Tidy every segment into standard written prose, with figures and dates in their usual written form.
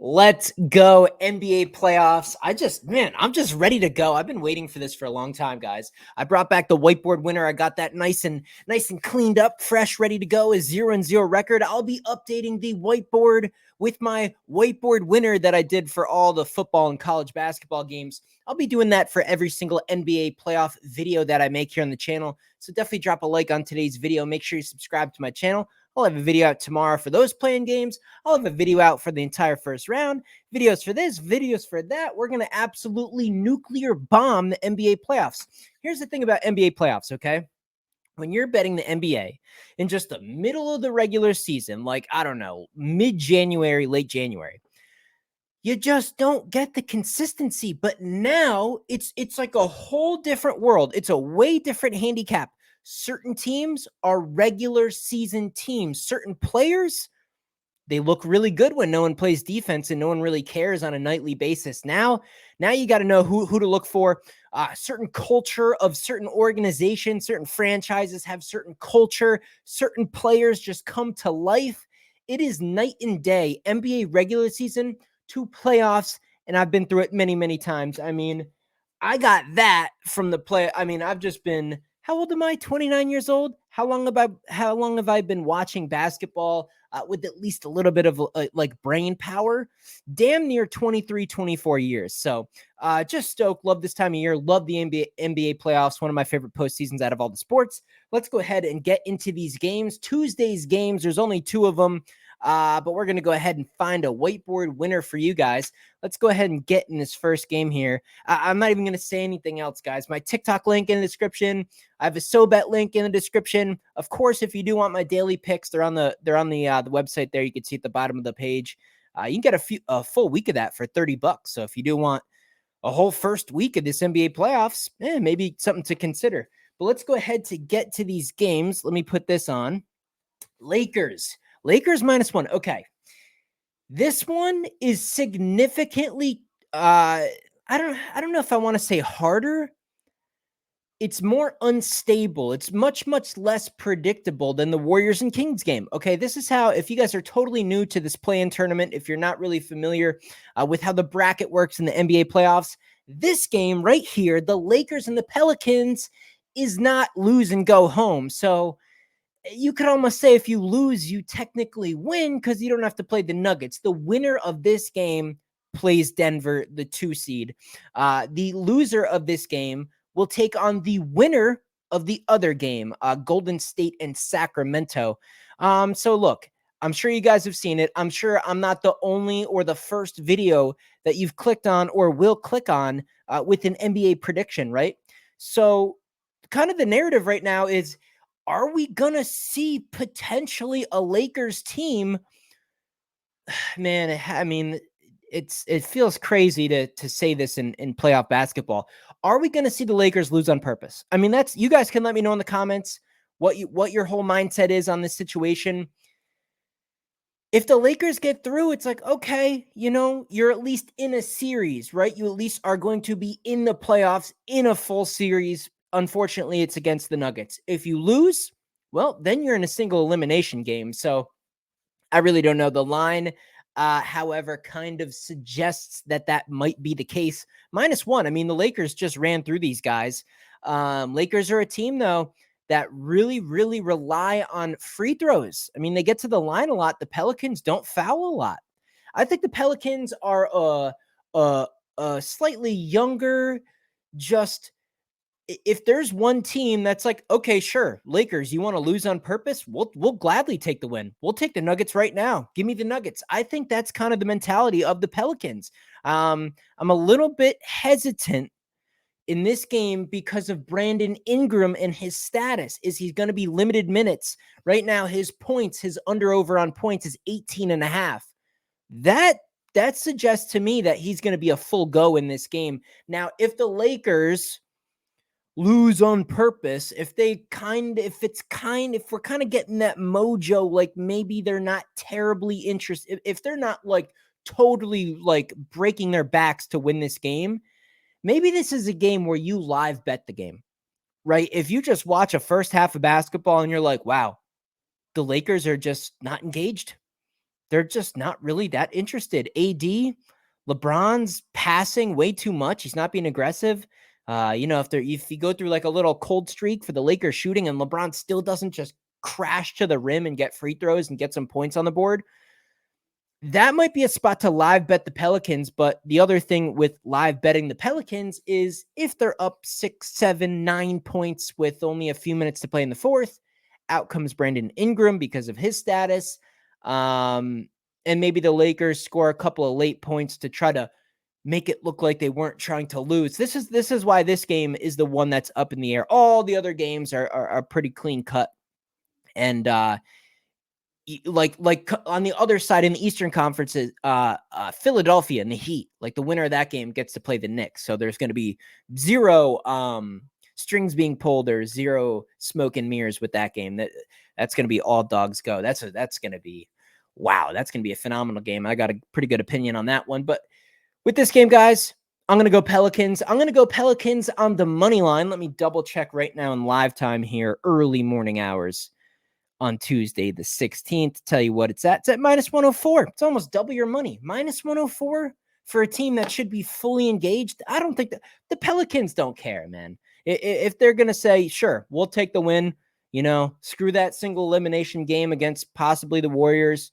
Let's go NBA playoffs. I'm just ready to go. I've been waiting for this for a long time, guys. I brought back the whiteboard winner. I got that nice and cleaned up, fresh, ready to go. A 0-0 record. I'll be updating the whiteboard with my whiteboard winner that I did for all the football and college basketball games. I'll be doing that for every single NBA playoff video that I make here on the channel. So definitely drop a like on today's video. Make sure you subscribe to my channel. I'll have a video out tomorrow for those playing games. I'll have a video out for the entire first round. Videos for this, videos for that. We're going to absolutely nuclear bomb the NBA playoffs. Here's the thing about NBA playoffs, okay? When you're betting the NBA in just the middle of the regular season, like, I don't know, mid-January, late January, you just don't get the consistency. But now it's like a whole different world. It's a way different handicap. Certain teams are regular season teams. Certain players, they look really good when no one plays defense and no one really cares on a nightly basis. Now you got to know who to look for. Certain culture of certain organizations, certain franchises have certain culture. Certain players just come to life. It is night and day. NBA regular season to playoffs, and I've been through it many, many times. I mean, I got that from the play. I mean, I've just been, how old am I? 29 years old. How long have I been watching basketball with at least a little bit of like brain power? Damn near 23, 24 years. So just stoked. Love this time of year. Love the NBA playoffs. One of my favorite postseasons out of all the sports. Let's go ahead and get into these games. Tuesday's games. There's only 2 of them. But we're going to go ahead and find a whiteboard winner for you guys. Let's go ahead and get in this first game here. I'm not even going to say anything else, guys. My TikTok link in the description. I have a SoBet link in the description. Of course, if you do want my daily picks, they're on the website there. You can see at the bottom of the page. You can get a full week of that for $30. So if you do want a whole first week of this NBA playoffs, maybe something to consider. But let's go ahead to get to these games. Let me put this on. Lakers -1. Okay. This one is significantly, I don't know if I want to say harder. It's more unstable. It's much, much less predictable than the Warriors and Kings game. Okay, this is how, if you guys are totally new to this play-in tournament, if you're not really familiar with how the bracket works in the NBA playoffs, this game right here, the Lakers and the Pelicans, is not lose and go home. So you could almost say if you lose, you technically win because you don't have to play the Nuggets. The winner of this game plays Denver, the 2 seed. The loser of this game will take on the winner of the other game, Golden State and Sacramento. So look, I'm sure you guys have seen it. I'm sure I'm not the only or the first video that you've clicked on or will click on with an NBA prediction, right? So kind of the narrative right now is, are we going to see potentially a Lakers team? Man, I mean, it feels crazy to say this in playoff basketball. Are we going to see the Lakers lose on purpose? I mean, you guys can let me know in the comments what your whole mindset is on this situation. If the Lakers get through, it's like, okay, you're at least in a series, right? You at least are going to be in the playoffs in a full series. Unfortunately, it's against the Nuggets. If you lose, well, then you're in a single elimination game. So I really don't know. The line, however, kind of suggests that might be the case. -1. I mean, the Lakers just ran through these guys. Lakers are a team, though, that really, really rely on free throws. I mean, they get to the line a lot. The Pelicans don't foul a lot. I think the Pelicans are a slightly younger, just if there's one team that's like, okay, sure, Lakers, you want to lose on purpose? We'll gladly take the win. We'll take the Nuggets right now. Give me the Nuggets. I think that's kind of the mentality of the Pelicans. I'm a little bit hesitant in this game because of Brandon Ingram and his status. Is he's going to be limited minutes? Right now, his under-over on points is 18.5. That suggests to me that he's going to be a full go in this game. Now, if the Lakers lose on purpose, if we're kind of getting that mojo, like maybe they're not terribly interested, if they're not like totally like breaking their backs to win this game, maybe this is a game where you live bet the game, right? If you just watch a first half of basketball and you're like, wow, the Lakers are just not engaged. they're just not really that interested. AD, LeBron's passing way too much. He's not being aggressive. If you go through like a little cold streak for the Lakers shooting and LeBron still doesn't just crash to the rim and get free throws and get some points on the board, that might be a spot to live bet the Pelicans. But the other thing with live betting the Pelicans is if they're up 6, 7, 9 points with only a few minutes to play in the fourth, out comes Brandon Ingram because of his status. And maybe the Lakers score a couple of late points to try to make it look like they weren't trying to lose. This is why this game is the one that's up in the air. All the other games are pretty clean cut. And like on the other side in the Eastern Conference is Philadelphia and the Heat. Like the winner of that game gets to play the Knicks. So there's going to be zero strings being pulled or zero smoke and mirrors with that game. That's going to be all dogs go. That's going to be wow. That's going to be a phenomenal game. I got a pretty good opinion on that one. But with this game, guys, I'm going to go Pelicans. I'm going to go Pelicans on the money line. Let me double check right now in live time here, early morning hours on Tuesday, the 16th. Tell you what it's at. It's at minus 104. It's almost double your money. Minus 104 for a team that should be fully engaged. I don't think that the Pelicans don't care, man. If they're going to say, sure, we'll take the win, screw that single elimination game against possibly the Warriors.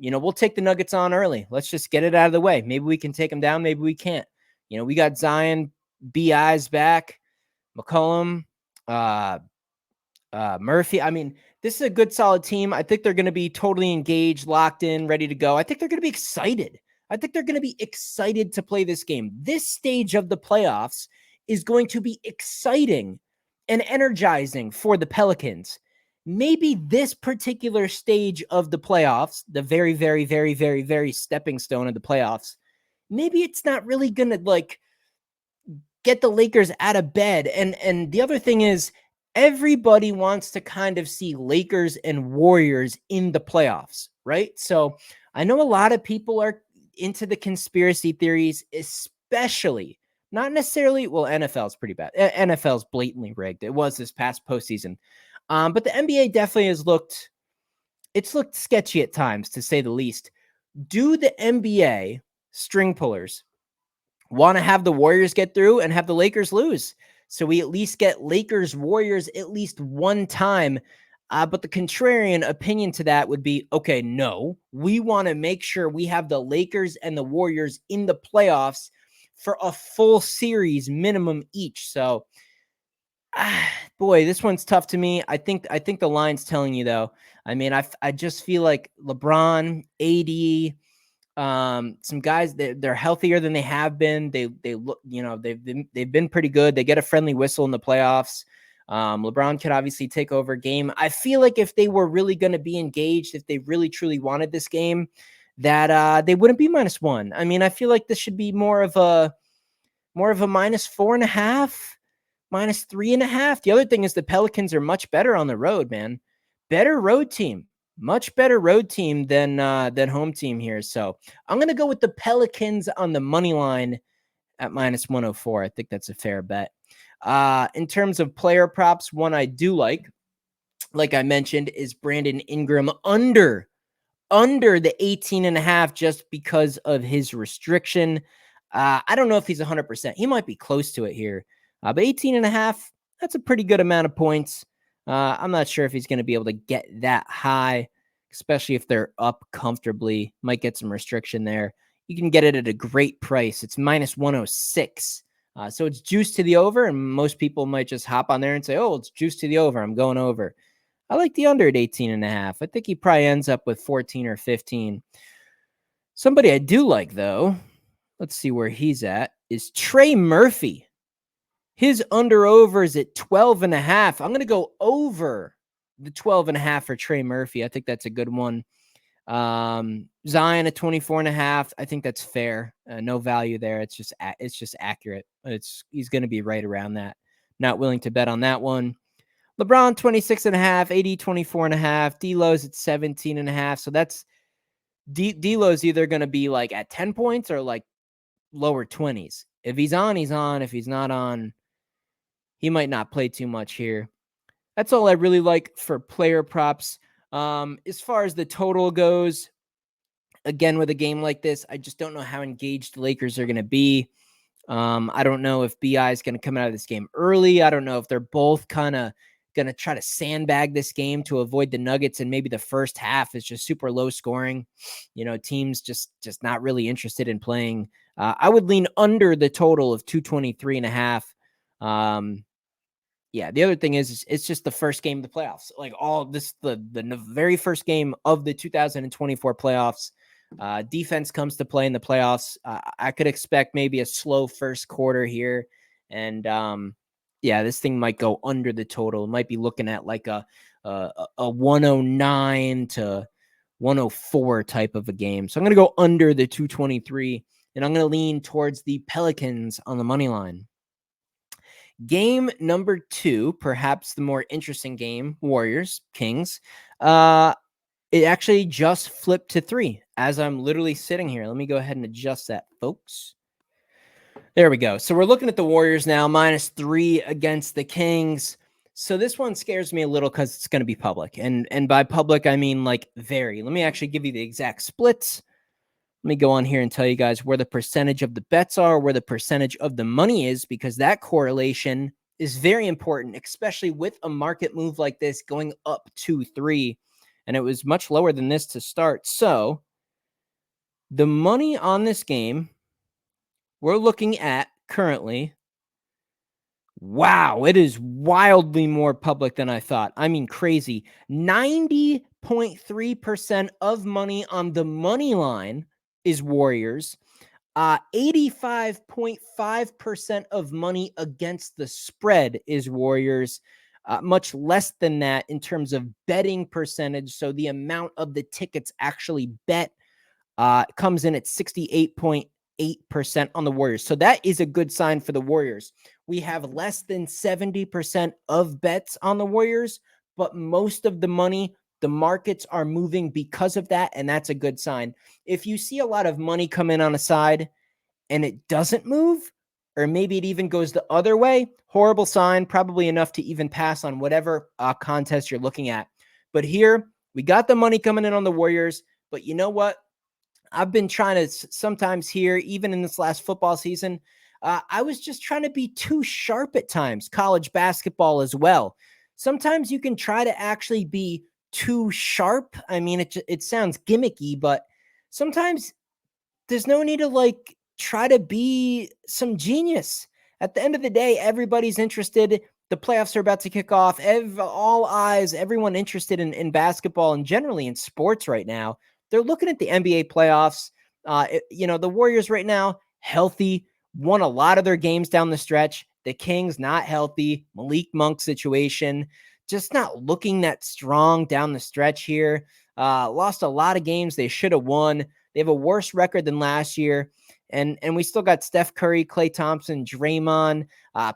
We'll take the Nuggets on early. Let's just get it out of the way. Maybe we can take them down. Maybe we can't. We got Zion, BI's back, McCollum, Murphy. I mean, this is a good, solid team. I think they're going to be totally engaged, locked in, ready to go. I think they're going to be excited. I think they're going to be excited to play this game. This stage of the playoffs is going to be exciting and energizing for the Pelicans. Maybe this particular stage of the playoffs, the very, very, very, very, very stepping stone of the playoffs, maybe it's not really going to get the Lakers out of bed. And the other thing is, everybody wants to kind of see Lakers and Warriors in the playoffs, right? So I know a lot of people are into the conspiracy theories, especially not necessarily, well, NFL's pretty bad. NFL's blatantly rigged. It was this past postseason. But the NBA definitely has looked sketchy at times, to say the least. Do the NBA string pullers want to have the Warriors get through and have the Lakers lose? So we at least get Lakers Warriors at least one time. But the contrarian opinion to that would be, okay, no, we want to make sure we have the Lakers and the Warriors in the playoffs for a full series minimum each. So, boy, this one's tough to me. I think the line's telling you, though. I mean, I just feel like LeBron, AD, some guys, they're healthier than they have been. They look, they've been pretty good. They get a friendly whistle in the playoffs. LeBron could obviously take over a game. I feel like if they were really going to be engaged, if they really truly wanted this game, that they wouldn't be -1. I mean, I feel like this should be more of a -4.5, -3.5. The other thing is the Pelicans are much better on the road, man. Better road team. Much better road team than home team here. So I'm going to go with the Pelicans on the money line at -104. I think that's a fair bet. In terms of player props, one I do like I mentioned, is Brandon Ingram under the 18.5 just because of his restriction. I don't know if he's 100%. He might be close to it here. But 18.5, that's a pretty good amount of points. I'm not sure if he's going to be able to get that high, especially if they're up comfortably. Might get some restriction there. You can get it at a great price. It's -106. So it's juiced to the over, and most people might just hop on there and say, oh, it's juiced to the over. I'm going over. I like the under at 18.5. I think he probably ends up with 14 or 15. Somebody I do like, though, let's see where he's at, is Trey Murphy. His under-over is at 12.5. I'm going to go over the 12.5 for Trey Murphy. I think that's a good one. Zion at 24.5. I think that's fair. No value there. It's just accurate. He's going to be right around that. Not willing to bet on that one. LeBron 26.5, AD 24.5, D-Lo's at 17.5. So that's D-Lo's either going to be like at 10 points or like lower 20s. If he's on, he's on. If he's not on, he might not play too much here. That's all I really like for player props. As far as the total goes, again, with a game like this, I just don't know how engaged the Lakers are going to be. I don't know if BI is going to come out of this game early. I don't know if they're both kind of going to try to sandbag this game to avoid the Nuggets, and maybe the first half is just super low scoring. Teams just not really interested in playing. I would lean under the total of 223.5. Yeah, the other thing is it's just the first game of the playoffs. Like all this, the very first game of the 2024 playoffs. Defense comes to play in the playoffs. I could expect maybe a slow first quarter here, and yeah, this thing might go under the total. It might be looking at like a 109 to 104 type of a game. So I'm going to go under the 223, and I'm going to lean towards the Pelicans on the money line. Game number 2, perhaps the more interesting game, Warriors, Kings. It actually just flipped to 3 as I'm literally sitting here. Let me go ahead and adjust that, folks. There we go. So we're looking at the Warriors now, -3 against the Kings. So this one scares me a little because it's going to be public. And by public, I mean like very. Let me actually give you the exact splits. Let me go on here and tell you guys where the percentage of the bets are, where the percentage of the money is, because that correlation is very important, especially with a market move like this going up 2-3. And it was much lower than this to start. So the money on this game, we're looking at currently, wow, it is wildly more public than I thought. I mean, crazy. 90.3% of money on the money line is Warriors. 85.5% of money against the spread is Warriors. Much less than that in terms of betting percentage. So the amount of the tickets actually bet comes in at 68.8% on the Warriors. So that is a good sign for the Warriors. We have less than 70% of bets on the Warriors, but most of the money, the markets are moving because of that, and that's a good sign. If you see a lot of money come in on a side and it doesn't move, or maybe it even goes the other way, horrible sign, probably enough to even pass on whatever contest you're looking at. But here, we got the money coming in on the Warriors, but you know what? I've been trying to sometimes here, even in this last football season, I was just trying to be too sharp at times, college basketball as well. Sometimes you can try to actually be too sharp. I mean, it sounds gimmicky, but sometimes there's no need to like try to be some genius. At the end of the day, everybody's interested. The playoffs are about to kick off. All eyes, everyone interested in basketball and generally in sports right now. They're looking at the NBA playoffs. The Warriors right now, healthy, won a lot of their games down the stretch. The Kings, not healthy. Malik Monk situation, just not looking that strong down the stretch here. Lost a lot of games they should have won. They have a worse record than last year. And we still got Steph Curry, Klay Thompson, Draymond.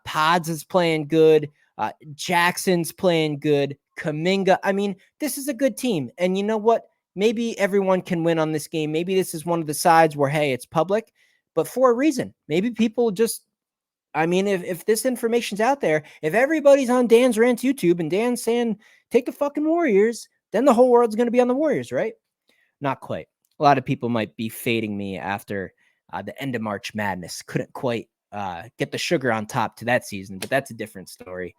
Pods is playing good. Jackson's playing good. Kuminga. I mean, this is a good team. And you know what? Maybe everyone can win on this game. Maybe this is one of the sides where, hey, it's public, but for a reason. Maybe people just, I mean, if this information's out there, if everybody's on Dan's Rants YouTube and Dan's saying, take the fucking Warriors, then the whole world's going to be on the Warriors, right? Not quite. A lot of people might be fading me after the end of March Madness. Couldn't quite get the sugar on top to that season, but that's a different story.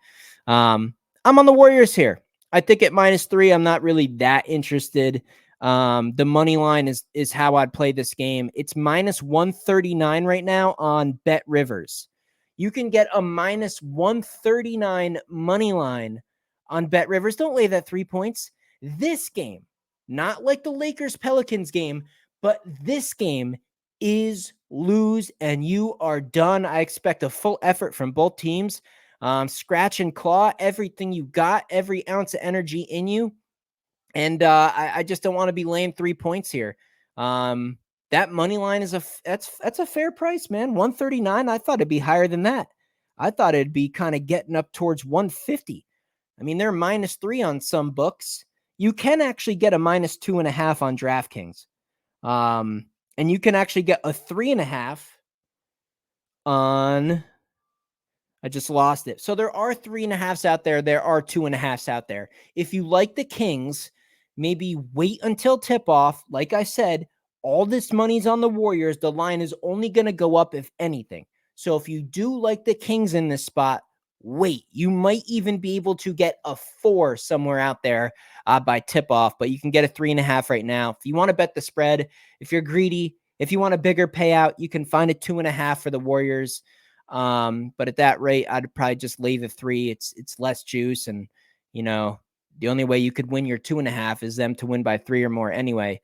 I'm on the Warriors here. I think at -3, I'm not really that interested. The money line is how I'd play this game. It's -139 right now on Bet Rivers. You can get a -139 money line on Bet Rivers. Don't lay that 3 points. This game, not like the Lakers Pelicans game, but this game is lose and you are done. I expect a full effort from both teams. Scratch and claw everything you got, every ounce of energy in you. And I just don't want to be laying 3 points here. That money line is that's a fair price, man. 139. I thought it'd be higher than that. I thought it'd be kind of getting up towards 150. I mean, they're -3 on some books. You can actually get a -2.5 on DraftKings. And you can actually get a 3.5 on. I just lost it. So there are 3.5s out there. There are 2.5s out there. If you like the Kings, maybe wait until tip off. Like I said, All this money's on the Warriors. The line is only going to go up if anything. So if you do like the Kings in this spot, wait. You might even be able to get a 4 somewhere out there by tip-off, but you can get a 3.5 right now. If you want to bet the spread, if you're greedy, if you want a bigger payout, you can find a 2.5 for the Warriors. But at that rate, I'd probably just lay the 3. It's less juice, and the only way you could win your 2.5 is them to win by 3 or more anyway.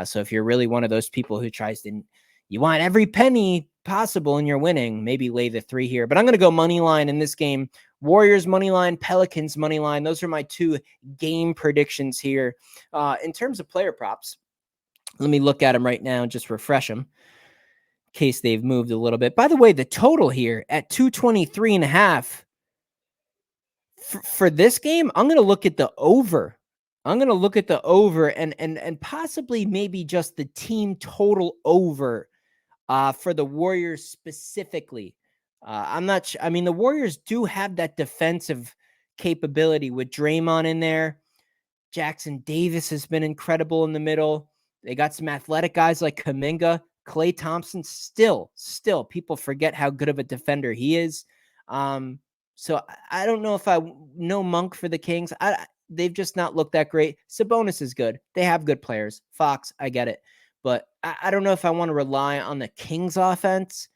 So if you're really one of those people who tries to, you want every penny possible and you're winning, maybe lay the 3 here. But I'm going to go money line in this game. Warriors money line, Pelicans money line. Those are my 2 game predictions here. In terms of player props, let me look at them right now and just refresh them in case they've moved a little bit. By the way, the total here at 223.5 for this game, I'm going to look at the over. I'm going to look at the over and possibly maybe just the team total over for the Warriors specifically. I'm not sure. I mean, the Warriors do have that defensive capability with Draymond in there. Jackson Davis has been incredible in the middle. They got some athletic guys like Kuminga. Klay Thompson, still people forget how good of a defender he is. So I don't know if I know Monk for the Kings. They've just not looked that great. Sabonis is good. They have good players. Fox, I get it. But I don't know if I want to rely on the Kings offense.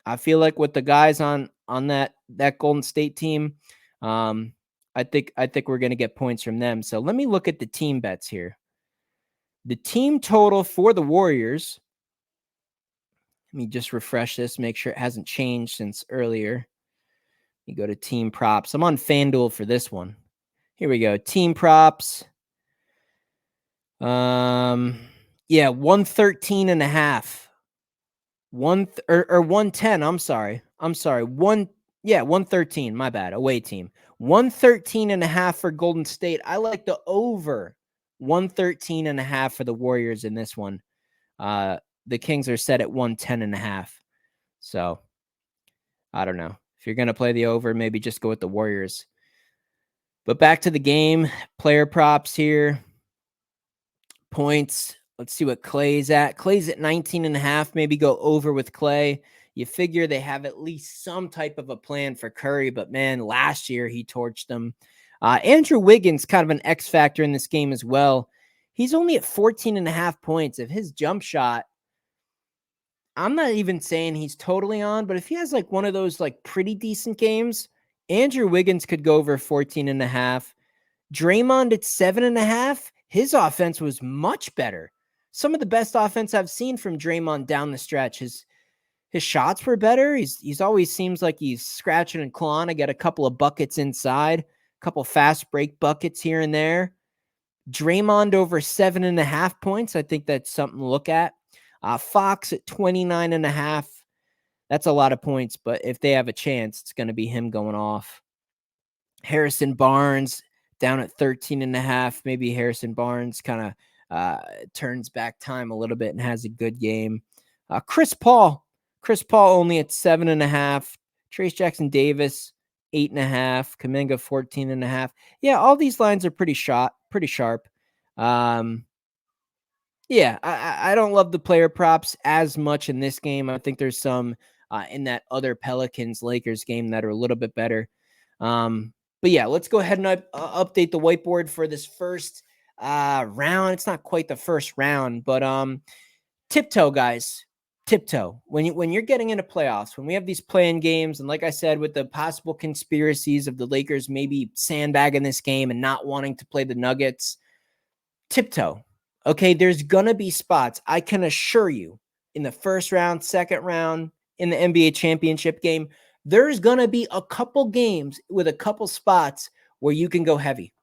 I feel like with the guys on that Golden State team, I think we're going to get points from them. So let me look at the team bets here. The team total for the Warriors. Let me just refresh this, make sure it hasn't changed since earlier. You go to team props. I'm on FanDuel for this one. Here we go. Team props. Yeah, 113.5. 110. I'm sorry. 113. My bad. Away team. 113.5 for Golden State. I like the over 113.5 for the Warriors in this one. The Kings are set at 110.5. So I don't know. If you're going to play the over, maybe just go with the Warriors. But back to the game. Player props here. Points. Let's see what Klay's at. Klay's at 19.5. Maybe go over with Klay. You figure they have at least some type of a plan for Curry, but man, last year he torched them. Andrew Wiggins, kind of an X factor in this game as well. He's only at 14.5 points. If his jump shot, I'm not even saying he's totally on, but if he has like one of those like pretty decent games, Andrew Wiggins could go over 14.5. Draymond at 7.5. His offense was much better. Some of the best offense I've seen from Draymond down the stretch. His shots were better. He's always seems like he's scratching and clawing to get a couple of buckets inside, a couple fast break buckets here and there. Draymond over 7.5 points. I think that's something to look at. Fox at 29.5. That's a lot of points, but if they have a chance, it's going to be him going off. Harrison Barnes down at 13.5. Maybe Harrison Barnes kind of turns back time a little bit and has a good game. Chris Paul only at 7.5. Trace Jackson Davis 8.5. Kuminga 14.5. Yeah, all these lines are pretty sharp. Yeah, I don't love the player props as much in this game. I think there's some in that other Pelicans-Lakers game that are a little bit better. But yeah, let's go ahead and update the whiteboard for this first round. It's not quite the first round, but tiptoe, guys. Tiptoe. When you're getting into playoffs, when we have these play-in games, and like I said, with the possible conspiracies of the Lakers maybe sandbagging this game and not wanting to play the Nuggets, tiptoe. Okay, there's going to be spots, I can assure you, in the first round, second round, in the NBA championship game, there's going to be a couple games with a couple spots where you can go heavy.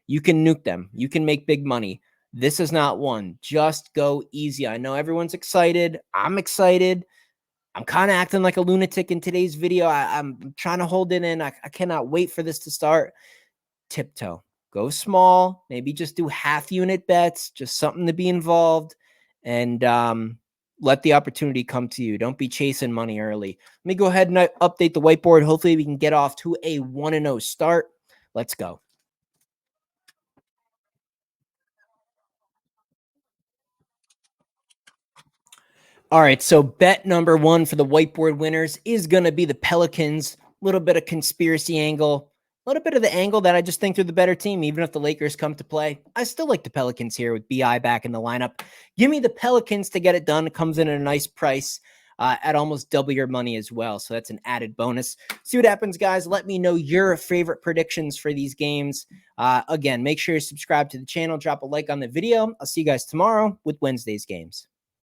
You can nuke them. You can make big money. This is not one. Just go easy. I know everyone's excited. I'm excited. I'm kind of acting like a lunatic in today's video. I'm trying to hold it in. I cannot wait for this to start. Tiptoe. Go small, maybe just do half unit bets, just something to be involved, and let the opportunity come to you. Don't be chasing money early. Let me go ahead and update the whiteboard. Hopefully we can get off to a 1-0 start. Let's go. All right, so bet number one for the whiteboard winners is going to be the Pelicans. A little bit of conspiracy angle, a little bit of the angle that I just think they're the better team, even if the Lakers come to play. I still like the Pelicans here with BI back in the lineup. Give me the Pelicans to get it done. It comes in at a nice price at almost double your money as well. So that's an added bonus. See what happens, guys. Let me know your favorite predictions for these games. Again, make sure you subscribe to the channel, drop a like on the video. I'll see you guys tomorrow with Wednesday's games.